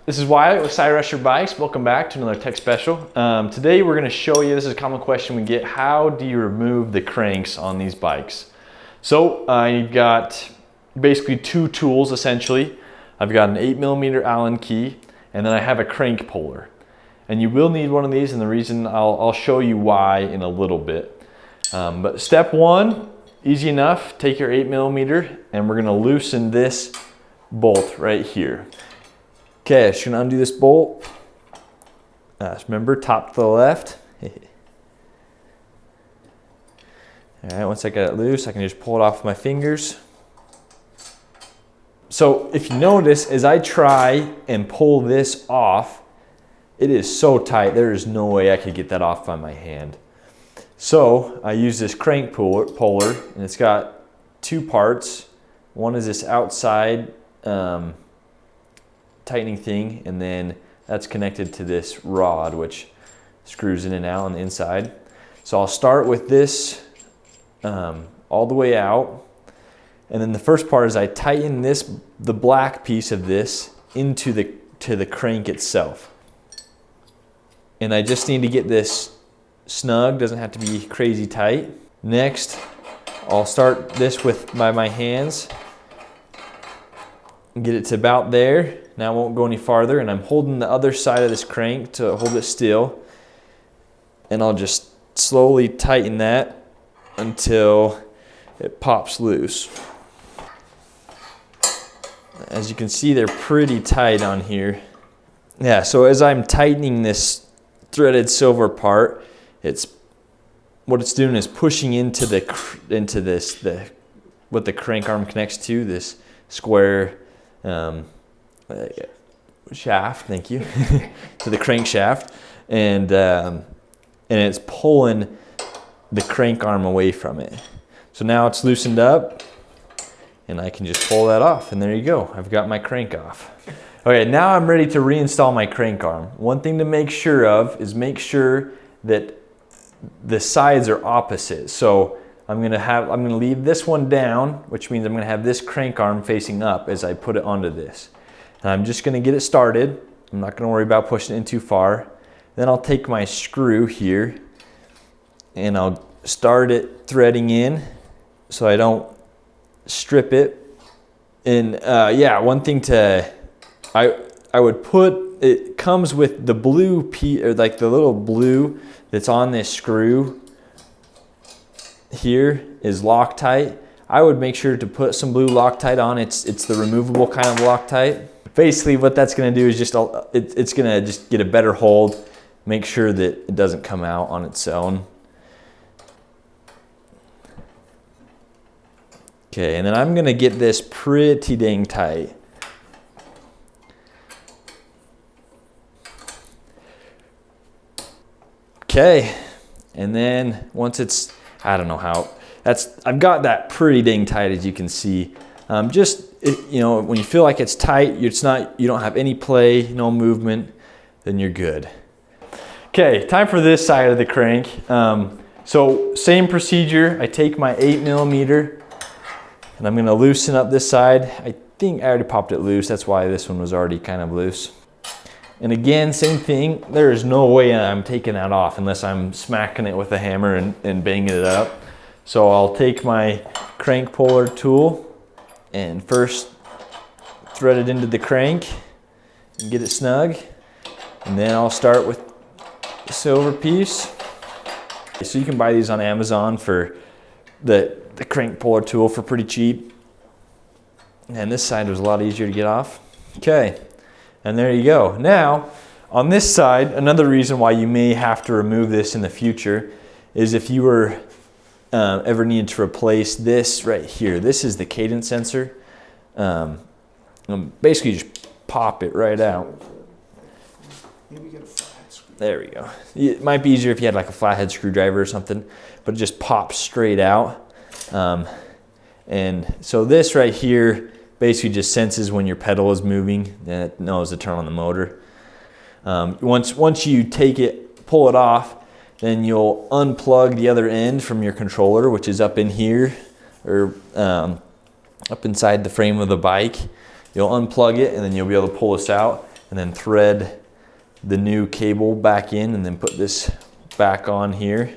This is Wyatt with Cyrusher Bikes. Welcome back to another tech special. Today we're going to show you, this is a common question we get, how do you remove the cranks on these bikes? So you've got basically two tools essentially. I've got an 8mm Allen key, and then I have a crank puller. And you will need one of these, and the reason I'll show you why in a little bit. But step one, easy enough. Take your 8mm and we're going to loosen this bolt right here. Okay, just gonna undo this bolt. Remember, top to the left. All right, once I get it loose, I can just pull it off with my fingers. So if you notice, as I try and pull this off, it is so tight, there is no way I could get that off by my hand. So I use this crank puller, and it's got two parts. One is this outside tightening thing, and then that's connected to this rod which screws in and out on the inside. So I'll start with this all the way out, and then the first part is I tighten the black piece of this into the crank itself, and I just need to get this snug, doesn't have to be crazy tight. Next I'll start this with my hands and get it to about there. Now I won't go any farther, and I'm holding the other side of this crank to hold it still, and I'll just slowly tighten that until it pops loose. As you can see, they're pretty tight on here. Yeah, so as I'm tightening this threaded silver part, what it's doing is pushing into what the crank arm connects to, this square shaft, thank you, to the crankshaft, and it's pulling the crank arm away from it. So now it's loosened up, and I can just pull that off, and there you go. I've got my crank off. Okay, now I'm ready to reinstall my crank arm. One thing to make sure of is make sure that the sides are opposite. So I'm gonna leave this one down, which means I'm gonna have this crank arm facing up as I put it onto this. And I'm just gonna get it started. I'm not gonna worry about pushing it in too far. Then I'll take my screw here and I'll start it threading in so I don't strip it. And yeah, one thing I would put, it comes with the blue piece, or like the little blue that's on this screw here is Loctite. I would make sure to put some blue Loctite on. It's the removable kind of Loctite. Basically what that's going to do is it's going to just get a better hold, make sure that it doesn't come out on its own. Okay, and then I'm going to get this pretty dang tight. Okay, and then once it's, I don't know how, I've got that pretty dang tight, as you can see. You know, when you feel like it's tight, you don't have any play, no movement, then you're good. Okay, time for this side of the crank. So same procedure. I take my 8mm and I'm gonna loosen up this side. I think I already popped it loose. That's why this one was already kind of loose. And again, same thing. There is no way I'm taking that off unless I'm smacking it with a hammer and banging it up. So I'll take my crank puller tool and first thread it into the crank and get it snug. And then I'll start with the silver piece. So you can buy these on Amazon for the crank puller tool for pretty cheap. And this side was a lot easier to get off. Okay, and there you go. Now, on this side, another reason why you may have to remove this in the future is if you were ever need to replace this right here. This is the cadence sensor. Basically just pop it right out. Maybe get a flathead screw. There we go. It might be easier if you had like a flathead screwdriver or something, but it just pops straight out. And so this right here basically just senses when your pedal is moving, and it knows to turn on the motor. Once you take it, pull it off, then you'll unplug the other end from your controller, which is up in here, or up inside the frame of the bike. You'll unplug it, and then you'll be able to pull this out. and then thread the new cable back in, and then put this back on here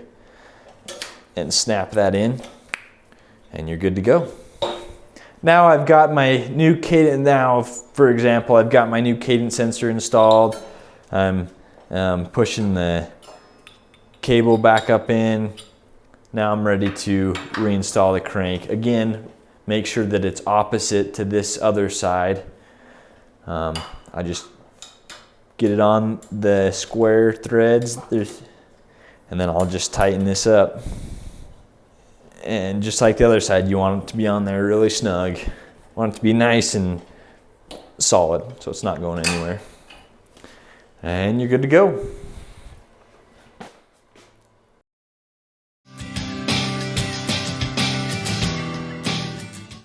and snap that in, and you're good to go. Now I've got my new cadence. Now, for example, I've got my new cadence sensor installed. I'm pushing the cable back up in. Now I'm ready to reinstall the crank. Again, make sure that it's opposite to this other side. I just get it on the square threads, and then I'll just tighten this up. And just like the other side, you want it to be on there really snug. You want it to be nice and solid so it's not going anywhere. And you're good to go.